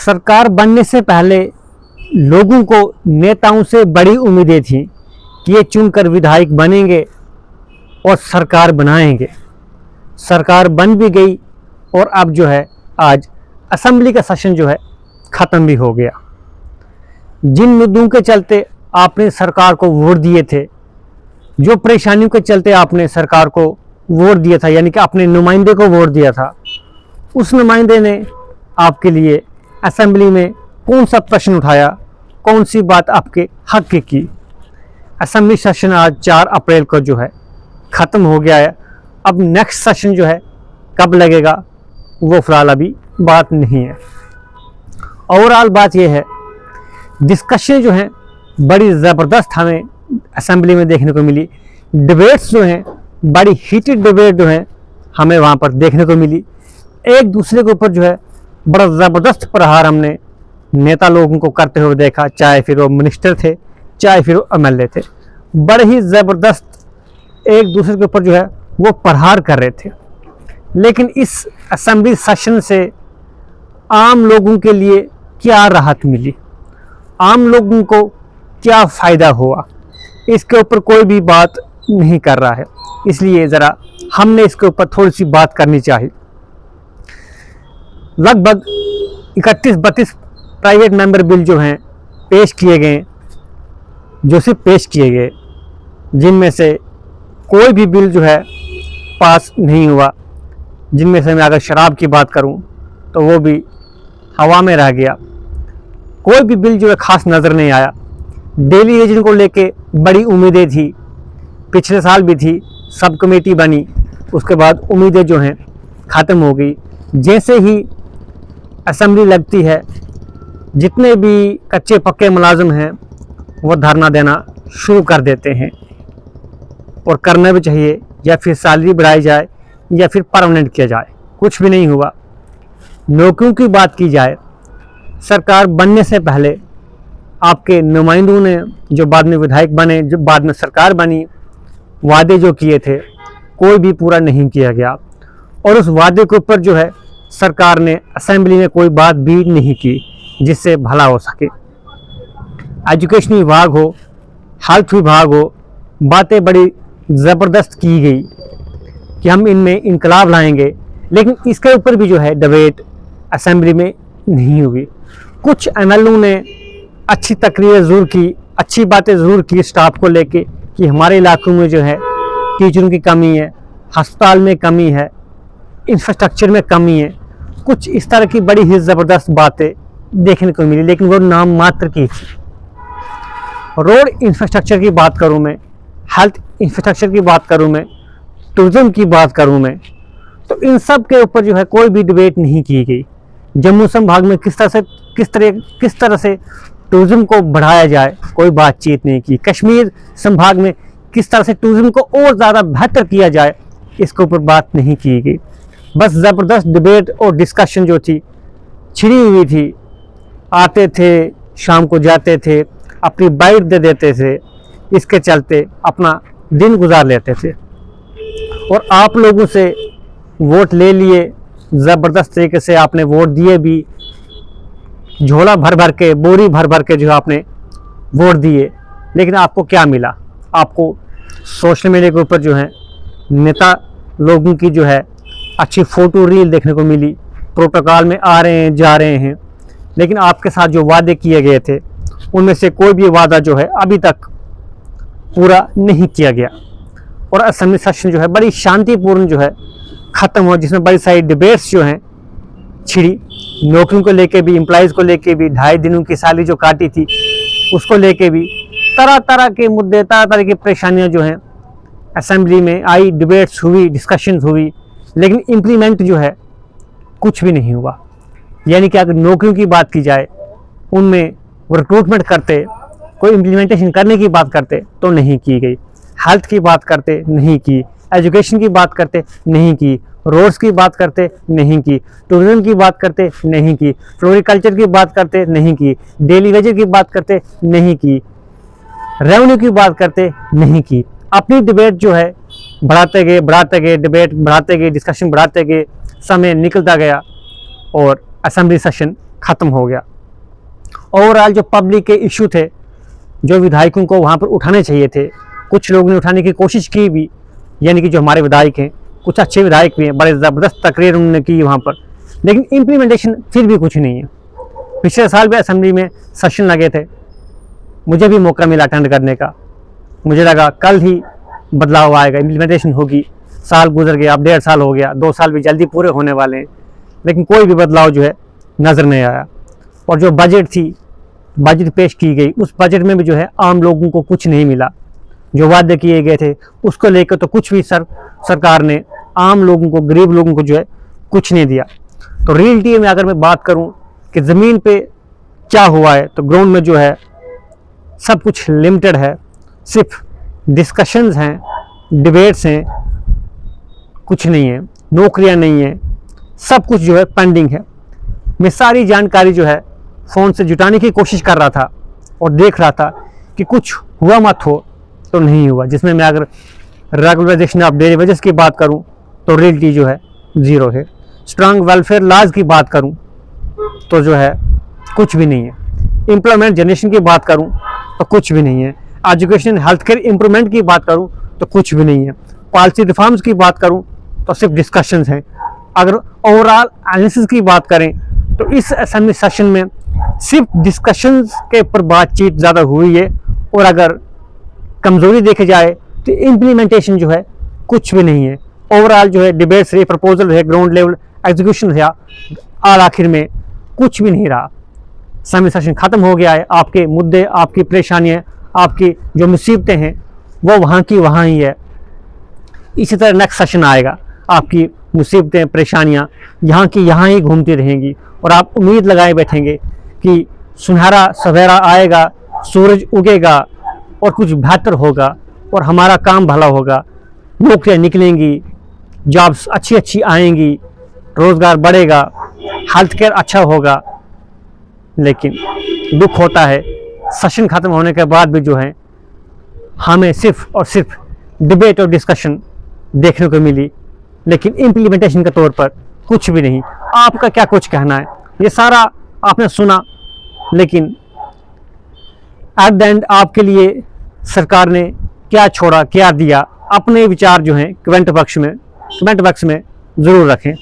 सरकार बनने से पहले लोगों को नेताओं से बड़ी उम्मीदें थीं कि ये चुनकर विधायक बनेंगे और सरकार बनाएंगे। सरकार बन भी गई और अब जो है आज असेंबली का सेशन जो है ख़त्म भी हो गया। जिन मुद्दों के चलते आपने सरकार को वोट दिए थे, जो परेशानियों के चलते आपने सरकार को वोट दिया था, यानी कि अपने नुमाइंदे को वोट दिया था, उस नुमाइंदे ने आपके लिए असेंबली में कौन सा प्रश्न उठाया, कौन सी बात आपके हक की। असेंबली सेशन आज 4 अप्रैल को जो है ख़त्म हो गया है। अब नेक्स्ट सेशन जो है कब लगेगा वो फ़िलहाल अभी बात नहीं है। ओवरऑल बात यह है, डिस्कशन जो है बड़ी ज़बरदस्त हमें असेंबली में देखने को मिली। डिबेट्स जो हैं बड़ी हीटेड डिबेट जो है हमें वहाँ पर देखने को मिली। एक दूसरे के ऊपर जो है बड़ा ज़बरदस्त प्रहार हमने नेता लोगों को करते हुए देखा, चाहे फिर वो मिनिस्टर थे, चाहे फिर वो एमएलए थे। बड़े ही ज़बरदस्त एक दूसरे के ऊपर जो है वो प्रहार कर रहे थे। लेकिन इस असेंबली सेशन से आम लोगों के लिए क्या राहत मिली, आम लोगों को क्या फ़ायदा हुआ, इसके ऊपर कोई भी बात नहीं कर रहा है। इसलिए ज़रा हमने इसके ऊपर थोड़ी सी बात करनी चाहिए। लगभग 31-32 प्राइवेट मेंबर बिल जो हैं पेश किए गए, जो सिर्फ पेश किए गए, जिनमें से कोई भी बिल जो है पास नहीं हुआ। जिनमें से मैं अगर शराब की बात करूं तो वो भी हवा में रह गया। कोई भी बिल जो है ख़ास नज़र नहीं आया। डेली वेजन को लेके बड़ी उम्मीदें थी, पिछले साल भी थी, सब कमेटी बनी, उसके बाद उम्मीदें जो हैं ख़त्म हो गई। जैसे ही असेंबली लगती है, जितने भी कच्चे पक्के मुलाजिम हैं वो धरना देना शुरू कर देते हैं, और करना भी चाहिए, या फिर सैलरी बढ़ाई जाए या फिर परमानेंट किया जाए। कुछ भी नहीं हुआ। नौकरियों की बात की जाए, सरकार बनने से पहले आपके नुमाइंदों ने, जो बाद में विधायक बने, जो बाद में सरकार बनी, वादे जो किए थे कोई भी पूरा नहीं किया गया। और उस वादे के ऊपर जो है सरकार ने असेंबली में कोई बात भी नहीं की जिससे भला हो सके। एजुकेशन विभाग हो, हेल्थ विभाग हो, बातें बड़ी ज़बरदस्त की गई कि हम इनमें इनकलाब लाएंगे, लेकिन इसके ऊपर भी जो है डिबेट असेंबली में नहीं हुई। कुछ एमएलओ ने अच्छी तकरीरें ज़रूर की, अच्छी बातें ज़रूर की स्टाफ को लेके कि हमारे इलाकों में जो है टीचरों की कमी है, अस्पताल में कमी है, इंफ्रास्ट्रक्चर में कमी है। कुछ इस तरह की बड़ी ही ज़बरदस्त बातें देखने को मिली, लेकिन वो नाम मात्र की थी। रोड इंफ्रास्ट्रक्चर की बात करूं मैं, हेल्थ इंफ्रास्ट्रक्चर की बात करूं मैं, टूरिज़्म की बात करूं मैं, तो इन सब के ऊपर जो है कोई भी डिबेट नहीं की गई। जम्मू संभाग में किस तरह से टूरिज़्म को बढ़ाया जाए, कोई बातचीत नहीं की। कश्मीर संभाग में किस तरह से टूरिज़्म को और ज़्यादा बेहतर किया जाए, इसके ऊपर बात नहीं की गई। बस ज़बरदस्त डिबेट और डिस्कशन जो थी छिड़ी हुई थी। आते थे, शाम को जाते थे, अपनी बाइट दे देते थे, इसके चलते अपना दिन गुजार लेते थे। और आप लोगों से वोट ले लिए, ज़बरदस्त तरीके से आपने वोट दिए भी, झोला भर भर के, बोरी भर भर के जो आपने वोट दिए, लेकिन आपको क्या मिला? आपको सोशल मीडिया के ऊपर जो है नेता लोगों की जो है अच्छी फ़ोटो रील देखने को मिली, प्रोटोकॉल में आ रहे हैं, जा रहे हैं, लेकिन आपके साथ जो वादे किए गए थे उनमें से कोई भी वादा जो है अभी तक पूरा नहीं किया गया। और असेंबली सेशन जो है बड़ी शांतिपूर्ण जो है ख़त्म हुआ, जिसमें बड़ी सारी डिबेट्स जो हैं छिड़ी। नौकरियों को लेके भी, एम्प्लॉइज़ को लेके भी, 2.5 दिनों की सैलरी जो काटी थी उसको लेके भी, तरह तरह के मुद्दे, तरह तरह की परेशानियां जो हैं असेंबली में आई, डिबेट्स हुई, डिस्कशंस हुई, लेकिन इम्प्लीमेंट जो है कुछ भी नहीं हुआ। यानी कि अगर नौकरियों की बात की जाए, उनमें रिक्रूटमेंट करते, कोई इम्प्लीमेंटेशन करने की बात करते तो नहीं की गई। हेल्थ की बात करते, नहीं की। एजुकेशन की बात करते, नहीं की। रोड्स की बात करते, नहीं की। टूरिज्म की बात करते, नहीं की। फ्लोरिकल्चर की बात करते, नहीं की। डेली वेजेस की बात करते, नहीं की। रेवेन्यू की बात करते, नहीं की। अपनी डिबेट जो है बढ़ाते गए, डिबेट बढ़ाते गए, डिस्कशन बढ़ाते गए, समय निकलता गया और असेंबली सेशन ख़त्म हो गया। ओवरऑल जो पब्लिक के इशू थे, जो विधायकों को वहाँ पर उठाने चाहिए थे, कुछ लोगों ने उठाने की कोशिश की भी, यानी कि जो हमारे विधायक हैं, कुछ अच्छे विधायक भी हैं, बड़े ज़बरदस्त तकरीर उन्होंने की वहाँ पर, लेकिन इम्प्लीमेंटेशन फिर भी कुछ नहीं है। पिछले साल भी असेंबली में सेशन लगे थे, मुझे भी मौका मिला अटेंड करने का। मुझे लगा कल ही बदलाव आएगा, इम्प्लीमेंटेशन होगी। साल गुजर गया, अब 1.5 साल हो गया, 2 साल भी जल्दी पूरे होने वाले हैं, लेकिन कोई भी बदलाव जो है नज़र नहीं आया। और जो बजट थी, बजट पेश की गई, उस बजट में भी जो है आम लोगों को कुछ नहीं मिला। जो वादे किए गए थे उसको लेकर तो कुछ भी सरकार ने आम लोगों को, गरीब लोगों को जो है कुछ नहीं दिया। तो रियलिटी में अगर मैं बात करूं कि ज़मीन पे क्या हुआ है, तो ग्राउंड में जो है सब कुछ लिमिटेड है, सिर्फ डिस्कशंस हैं, डिबेट्स हैं, कुछ नहीं है, नौकरियां नहीं है, सब कुछ जो है पेंडिंग है। मैं सारी जानकारी जो है फ़ोन से जुटाने की कोशिश कर रहा था और देख रहा था कि कुछ हुआ मत हो तो नहीं हुआ। जिसमें मैं अगर रेगुलराइजेशन ऑफ डेली वेजेस की बात करूं तो रियलिटी जो है ज़ीरो है। स्ट्रांग वेलफेयर लाज की बात करूं तो जो है कुछ भी नहीं है। एम्प्लॉयमेंट जनरेशन की बात करूं तो कुछ भी नहीं है। एजुकेशन हेल्थ केयर इम्प्रूवमेंट की बात करूं तो कुछ भी नहीं है। पॉलिसी रिफॉर्म्स की बात करूं तो सिर्फ डिस्कशंस हैं। अगर ओवरऑल एनालिसिस की बात करें तो इस असेंबली सेशन में सिर्फ डिस्कशंस के ऊपर बातचीत ज़्यादा हुई है, और अगर कमज़ोरी देखी जाए तो इम्प्लीमेंटेशन जो है कुछ भी नहीं है। ओवरऑल जो है डिबेट्स रहे, प्रपोजल रहे, ग्राउंड लेवल एग्जीक्यूशन रहा, और आखिर में कुछ भी नहीं रहा। असेंबली सेशन ख़त्म हो गया है। आपके मुद्दे, आपकी परेशानियाँ, आपकी जो मुसीबतें हैं वो वहाँ की वहाँ ही है। इसी तरह नेक्स्ट सेशन आएगा, आपकी मुसीबतें, परेशानियाँ यहाँ की यहाँ ही घूमती रहेंगी, और आप उम्मीद लगाए बैठेंगे कि सुनहरा सवेरा आएगा, सूरज उगेगा और कुछ बेहतर होगा और हमारा काम भला होगा, नौकरियाँ निकलेंगी, जॉब्स अच्छी अच्छी आएंगी, रोज़गार बढ़ेगा, हेल्थ केयर अच्छा होगा। लेकिन दुख होता है सेशन ख़त्म होने के बाद भी जो है हमें सिर्फ और सिर्फ डिबेट और डिस्कशन देखने को मिली, लेकिन इम्प्लीमेंटेशन के तौर पर कुछ भी नहीं। आपका क्या कुछ कहना है? ये सारा आपने सुना, लेकिन एट द एंड आपके लिए सरकार ने क्या छोड़ा, क्या दिया? अपने विचार जो हैं कमेंट बॉक्स में ज़रूर रखें।